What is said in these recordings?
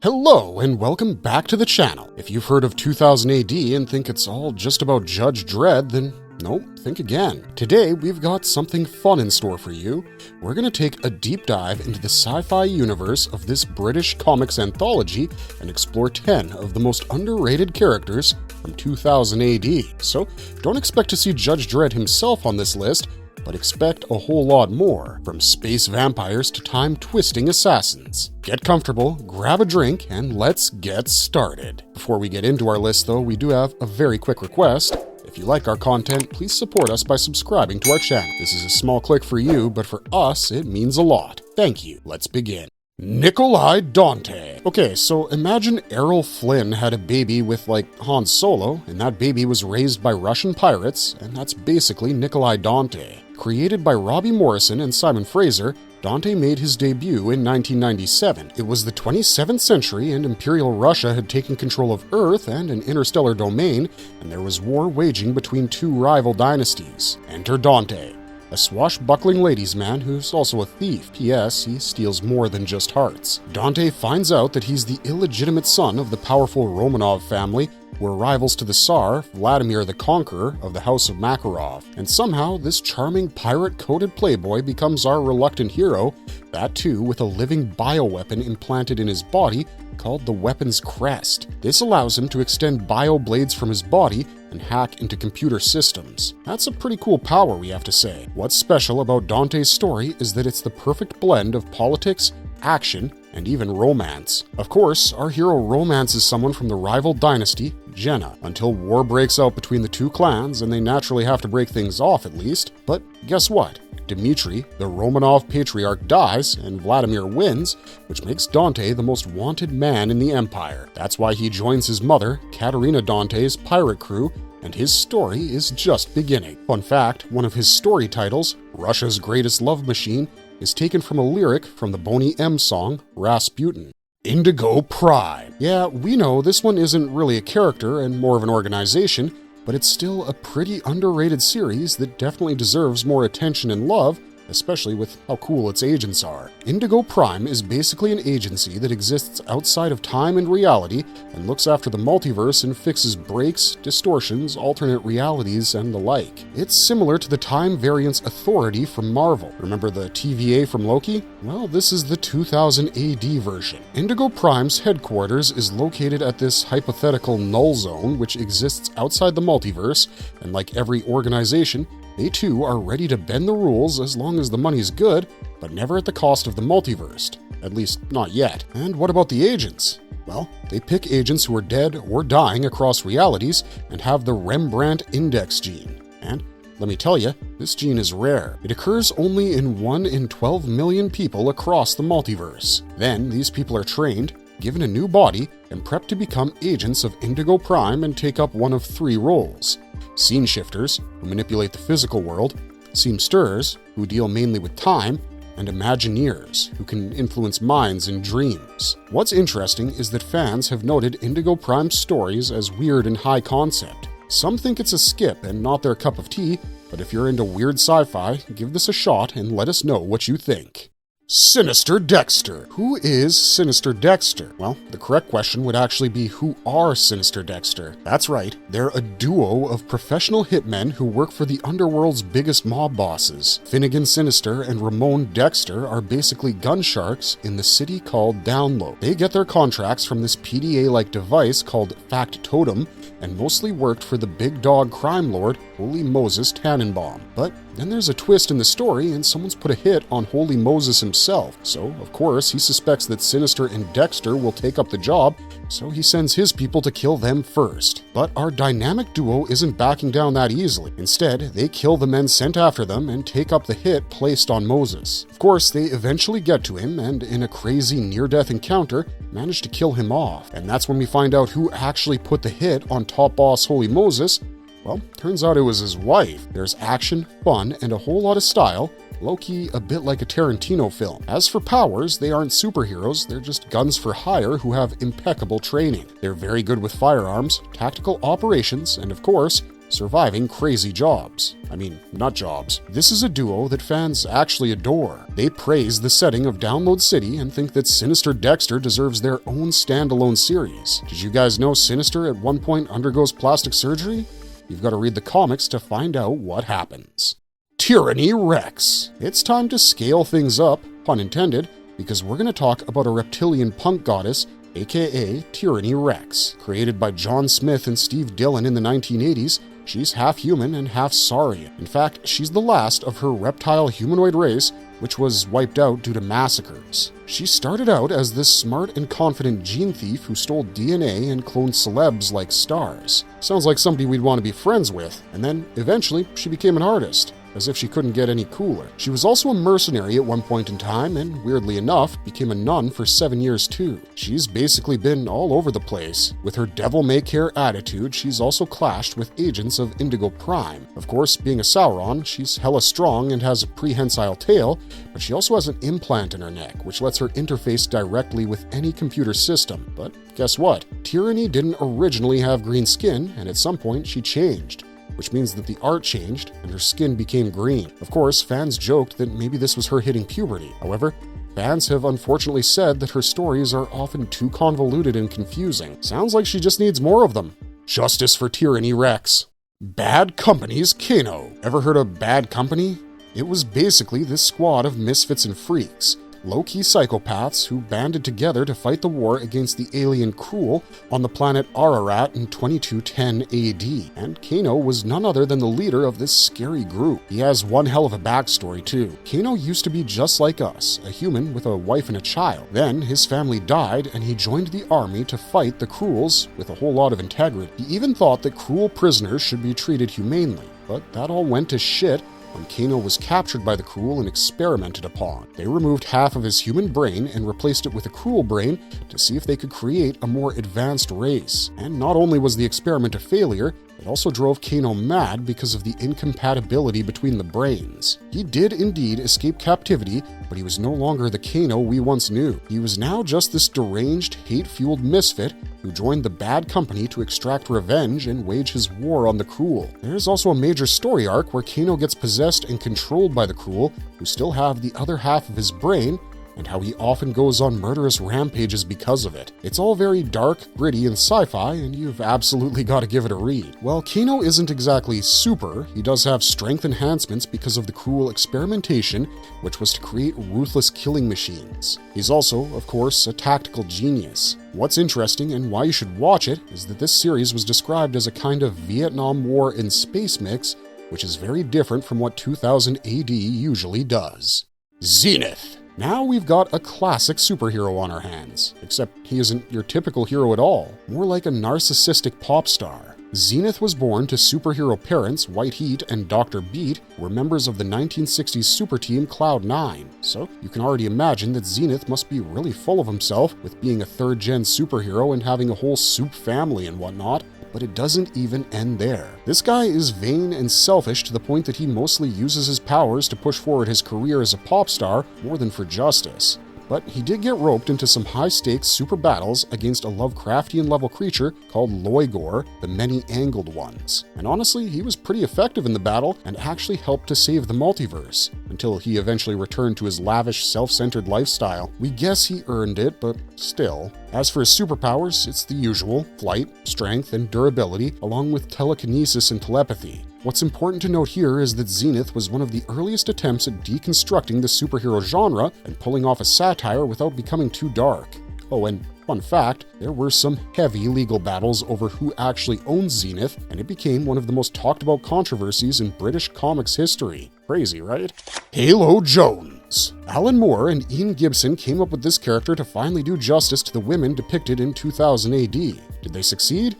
Hello and welcome back to the channel. If you've heard of 2000 AD and think it's all just about Judge Dredd, then nope, think again. Today we've got something fun in store for you. We're going to take a deep dive into the sci-fi universe of this British comics anthology and explore 10 of the most underrated characters from 2000 AD. So don't expect to see Judge Dredd himself on this list, but expect a whole lot more, from space vampires to time-twisting assassins. Get comfortable, grab a drink, and let's get started. Before we get into our list though, we do have a very quick request. If you like our content, please support us by subscribing to our channel. This is a small click for you, but for us, it means a lot. Thank you. Let's begin. Nikolai Dante. Okay, so imagine Errol Flynn had a baby with, Han Solo, and that baby was raised by Russian pirates, and that's basically Nikolai Dante. Created by Robbie Morrison and Simon Fraser, Dante made his debut in 1997. It was the 27th century and Imperial Russia had taken control of Earth and an interstellar domain, and there was war waging between two rival dynasties. Enter Dante, a swashbuckling ladies' man who's also a thief. P.S. He steals more than just hearts. Dante finds out that he's the illegitimate son of the powerful Romanov family, who are rivals to the Tsar, Vladimir the Conqueror of the House of Makarov. And somehow, this charming pirate-coated playboy becomes our reluctant hero, that too with a living bioweapon implanted in his body called the Weapon's Crest. This allows him to extend bioblades from his body and hack into computer systems. That's a pretty cool power, we have to say. What's special about Dante's story is that it's the perfect blend of politics, action, and even romance. Of course, our hero romances someone from the rival dynasty, Jenna, until war breaks out between the two clans and they naturally have to break things off at least. But guess what? Dmitri, the Romanov patriarch, dies and Vladimir wins, which makes Dante the most wanted man in the empire. That's why he joins his mother, Katerina Dante's pirate crew, and his story is just beginning. Fun fact, one of his story titles, Russia's Greatest Love Machine, is taken from a lyric from the Boney M song, Rasputin. Indigo Prime. Yeah, we know this one isn't really a character and more of an organization, but it's still a pretty underrated series that definitely deserves more attention and love, especially with how cool its agents are. Indigo Prime is basically an agency that exists outside of time and reality and looks after the multiverse and fixes breaks, distortions, alternate realities, and the like. It's similar to the Time Variance Authority from Marvel. Remember the TVA from Loki? Well, this is the 2000 AD version. Indigo Prime's headquarters is located at this hypothetical null zone which exists outside the multiverse, and like every organization, they too are ready to bend the rules as long as the money's good, but never at the cost of the multiverse. At least, not yet. And what about the agents? Well, they pick agents who are dead or dying across realities and have the Rembrandt Index gene. And let me tell you, this gene is rare. It occurs only in 1 in 12 million people across the multiverse. Then, these people are trained, given a new body, and prepped to become agents of Indigo Prime and take up one of 3 roles. Scene shifters, who manipulate the physical world, seamsters, who deal mainly with time, and Imagineers, who can influence minds and dreams. What's interesting is that fans have noted Indigo Prime's stories as weird and high concept. Some think it's a skip and not their cup of tea, but if you're into weird sci-fi, give this a shot and let us know what you think. Sinister Dexter. Who is Sinister Dexter? Well, the correct question would actually be, who are Sinister Dexter? That's right, they're a duo of professional hitmen who work for the underworld's biggest mob bosses. Finnegan Sinister and Ramon Dexter are basically gun sharks in the city called Download. They get their contracts from this PDA-like device called Fact Totem, and mostly worked for the big dog crime lord, Holy Moses Tannenbaum. But then there's a twist in the story and someone's put a hit on Holy Moses himself. So, of course, he suspects that Sinister and Dexter will take up the job, so he sends his people to kill them first. But our dynamic duo isn't backing down that easily. Instead, they kill the men sent after them and take up the hit placed on Moses. Of course, they eventually get to him and, in a crazy near-death encounter, manage to kill him off. And that's when we find out who actually put the hit on top boss Holy Moses. Well, turns out it was his wife. There's action, fun, and a whole lot of style, low-key a bit like a Tarantino film. As for powers, they aren't superheroes, they're just guns for hire who have impeccable training. They're very good with firearms, tactical operations, and of course, surviving crazy jobs. I mean, nut jobs. This is a duo that fans actually adore. They praise the setting of Download City and think that Sinister Dexter deserves their own standalone series. Did you guys know Sinister at one point undergoes plastic surgery? You've got to read the comics to find out what happens. Tyranny Rex. It's time to scale things up, pun intended, because we're going to talk about a reptilian punk goddess, aka Tyranny Rex. Created by John Smith and Steve Dillon in the 1980s, she's half human and half saurian. In fact, she's the last of her reptile humanoid race, which was wiped out due to massacres. She started out as this smart and confident gene thief who stole DNA and cloned celebs like stars. Sounds like somebody we'd want to be friends with. And then, eventually, she became an artist. As if she couldn't get any cooler. She was also a mercenary at one point in time, and weirdly enough, became a nun for 7 years too. She's basically been all over the place. With her devil-may-care attitude, she's also clashed with agents of Indigo Prime. Of course, being a Sauron, she's hella strong and has a prehensile tail, but she also has an implant in her neck, which lets her interface directly with any computer system. But guess what? Tyranny didn't originally have green skin, and at some point she changed, which means that the art changed and her skin became green. Of course, fans joked that maybe this was her hitting puberty. However, fans have unfortunately said that her stories are often too convoluted and confusing. Sounds like she just needs more of them. Justice for Tyranny Rex. Bad Company's Kano. Ever heard of Bad Company? It was basically this squad of misfits and freaks, low-key psychopaths who banded together to fight the war against the alien Cruel on the planet Ararat in 2210 AD. And Kano was none other than the leader of this scary group. He has one hell of a backstory too. Kano used to be just like us, a human with a wife and a child. Then his family died and he joined the army to fight the Cruels with a whole lot of integrity. He even thought that Cruel prisoners should be treated humanely, but that all went to shit when Kano was captured by the Cruel and experimented upon. They removed half of his human brain and replaced it with a Cruel brain to see if they could create a more advanced race. And not only was the experiment a failure, it also drove Kano mad because of the incompatibility between the brains. He did indeed escape captivity, but he was no longer the Kano we once knew. He was now just this deranged, hate-fueled misfit who joined the Bad Company to extract revenge and wage his war on the Cruel. There's also a major story arc where Kano gets possessed and controlled by the Cruel, who still have the other half of his brain, and how he often goes on murderous rampages because of it. It's all very dark, gritty, and sci-fi, and you've absolutely got to give it a read. While Kano isn't exactly super, he does have strength enhancements because of the Cruel experimentation, which was to create ruthless killing machines. He's also, of course, a tactical genius. What's interesting and why you should watch it is that this series was described as a kind of Vietnam War and space mix, which is very different from what 2000 AD usually does. Zenith. Now we've got a classic superhero on our hands, except he isn't your typical hero at all, more like a narcissistic pop star. Zenith was born to superhero parents White Heat and Dr. Beat, who were members of the 1960s super team Cloud9, so you can already imagine that Zenith must be really full of himself with being a third-gen superhero and having a whole soup family and whatnot. But it doesn't even end there. This guy is vain and selfish to the point that he mostly uses his powers to push forward his career as a pop star more than for justice. But he did get roped into some high-stakes super battles against a Lovecraftian-level creature called Loigor, the Many-Angled Ones. And honestly, he was pretty effective in the battle and actually helped to save the multiverse, until he eventually returned to his lavish, self-centered lifestyle. We guess he earned it, but still. As for his superpowers, it's the usual: flight, strength, and durability, along with telekinesis and telepathy. What's important to note here is that Zenith was one of the earliest attempts at deconstructing the superhero genre and pulling off a satire without becoming too dark. Oh, and fun fact, there were some heavy legal battles over who actually owns Zenith, and it became one of the most talked about controversies in British comics history. Crazy, right? Halo Jones. Alan Moore and Ian Gibson came up with this character to finally do justice to the women depicted in 2000 AD. Did they succeed?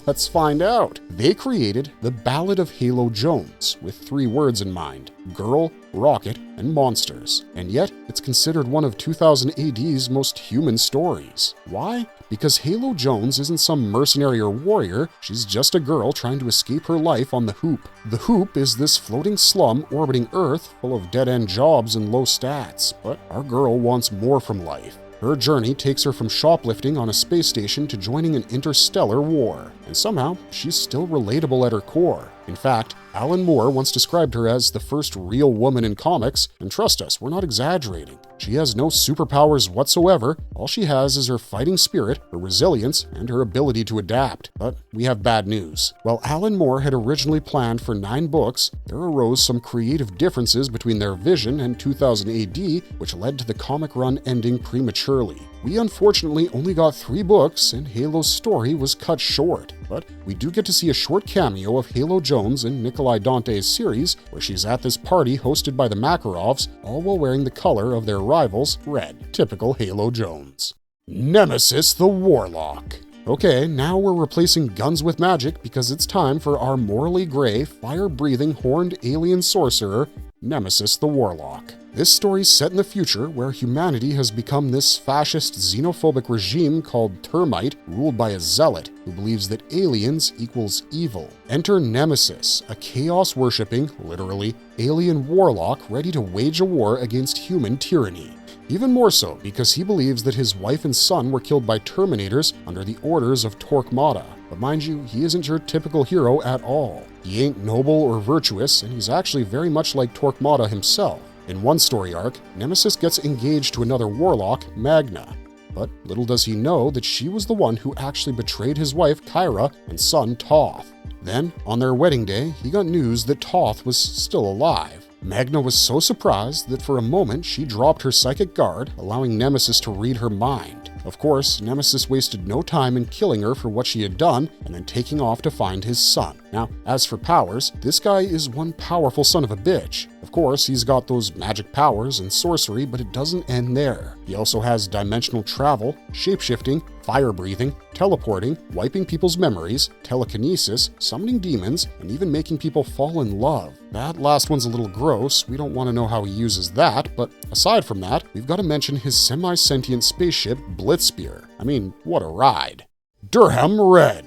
Let's find out. They created the Ballad of Halo Jones with 3 words in mind: girl, rocket, and monsters. And yet, it's considered one of 2000 AD's most human stories. Why? Because Halo Jones isn't some mercenary or warrior, she's just a girl trying to escape her life on the Hoop. The Hoop is this floating slum orbiting Earth full of dead-end jobs and low stats, but our girl wants more from life. Her journey takes her from shoplifting on a space station to joining an interstellar war, and somehow she's still relatable at her core. In fact, Alan Moore once described her as the first real woman in comics, and trust us, we're not exaggerating. She has no superpowers whatsoever. All she has is her fighting spirit, her resilience, and her ability to adapt. But we have bad news. While Alan Moore had originally planned for 9 books, there arose some creative differences between their vision and 2000 AD, which led to the comic run ending prematurely. We unfortunately only got 3 books, and Halo's story was cut short. But we do get to see a short cameo of Halo Jones in Nikolai Dante's series, where she's at this party hosted by the Makarovs, all while wearing the color of their rivals, red. Typical Halo Jones. Nemesis the Warlock. Okay, now we're replacing guns with magic because it's time for our morally gray, fire-breathing, horned alien sorcerer, Nemesis the Warlock. This story's set in the future where humanity has become this fascist, xenophobic regime called Termite, ruled by a zealot who believes that aliens equals evil. Enter Nemesis, a chaos-worshipping, literally, alien warlock ready to wage a war against human tyranny. Even more so because he believes that his wife and son were killed by Terminators under the orders of Torquemada. But mind you, he isn't your typical hero at all. He ain't noble or virtuous, and he's actually very much like Torquemada himself. In one story arc, Nemesis gets engaged to another warlock, Magna. But little does he know that she was the one who actually betrayed his wife, Kyra, and son, Toth. Then, on their wedding day, he got news that Toth was still alive. Magna was so surprised that for a moment she dropped her psychic guard, allowing Nemesis to read her mind. Of course, Nemesis wasted no time in killing her for what she had done and then taking off to find his son. Now, as for powers, this guy is one powerful son of a bitch. Of course, he's got those magic powers and sorcery, but it doesn't end there. He also has dimensional travel, shapeshifting, fire-breathing, teleporting, wiping people's memories, telekinesis, summoning demons, and even making people fall in love. That last one's a little gross. We don't want to know how he uses that, but aside from that, we've got to mention his semi-sentient spaceship, Blitzspear. I mean, what a ride. Durham Red.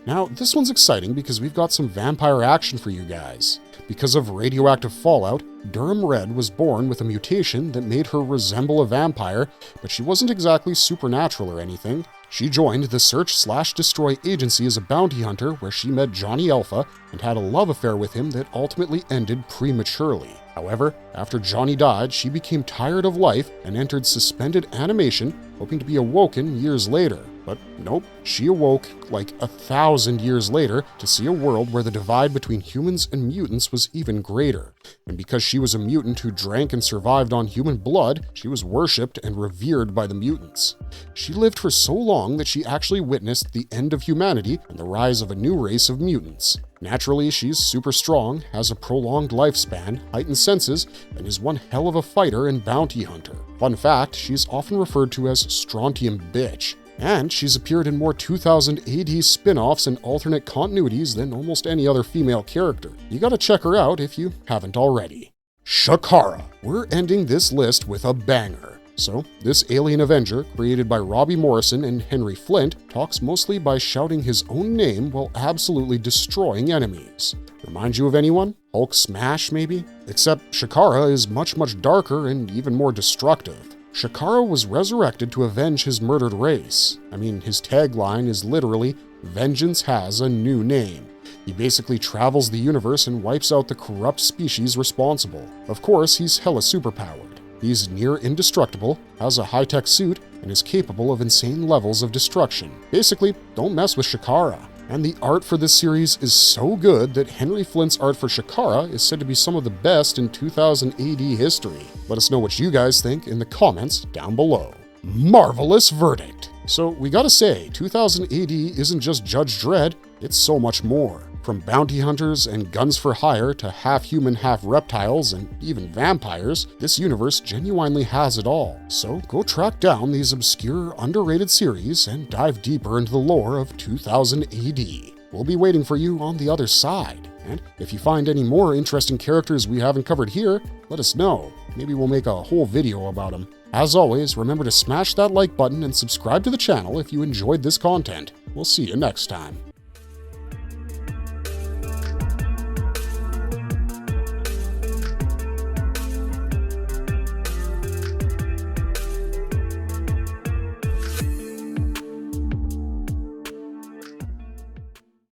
Now, this one's exciting because we've got some vampire action for you guys. Because of radioactive fallout, Durham Red was born with a mutation that made her resemble a vampire, but she wasn't exactly supernatural or anything. She joined the Search/Destroy agency as a bounty hunter where she met Johnny Alpha and had a love affair with him that ultimately ended prematurely. However, after Johnny died, she became tired of life and entered suspended animation, hoping to be awoken years later. But nope, she awoke like 1,000 years later to see a world where the divide between humans and mutants was even greater. And because she was a mutant who drank and survived on human blood, she was worshipped and revered by the mutants. She lived for so long that she actually witnessed the end of humanity and the rise of a new race of mutants. Naturally, she's super strong, has a prolonged lifespan, heightened senses, and is one hell of a fighter and bounty hunter. Fun fact, she's often referred to as Strontium Bitch. And she's appeared in more 2000 AD spin-offs and alternate continuities than almost any other female character. You gotta check her out if you haven't already. Shakara. We're ending this list with a banger. So, this alien Avenger, created by Robbie Morrison and Henry Flint, talks mostly by shouting his own name while absolutely destroying enemies. Remind you of anyone? Hulk Smash, maybe? Except Shakara is much darker and even more destructive. Shakara was resurrected to avenge his murdered race. I mean, his tagline is literally, "Vengeance has a new name." He basically travels the universe and wipes out the corrupt species responsible. Of course, he's hella superpowered. He's near indestructible, has a high-tech suit, and is capable of insane levels of destruction. Basically, don't mess with Shakara. And the art for this series is so good that Henry Flint's art for Shakara is said to be some of the best in 2000 AD history. Let us know what you guys think in the comments down below. Marvelous verdict. So we gotta say, 2000 AD isn't just Judge Dredd, it's so much more. From bounty hunters and guns for hire to half-human, half-reptiles, and even vampires, this universe genuinely has it all. So go track down these obscure, underrated series and dive deeper into the lore of 2000 AD. We'll be waiting for you on the other side. And if you find any more interesting characters we haven't covered here, let us know. Maybe we'll make a whole video about them. As always, remember to smash that like button and subscribe to the channel if you enjoyed this content. We'll see you next time.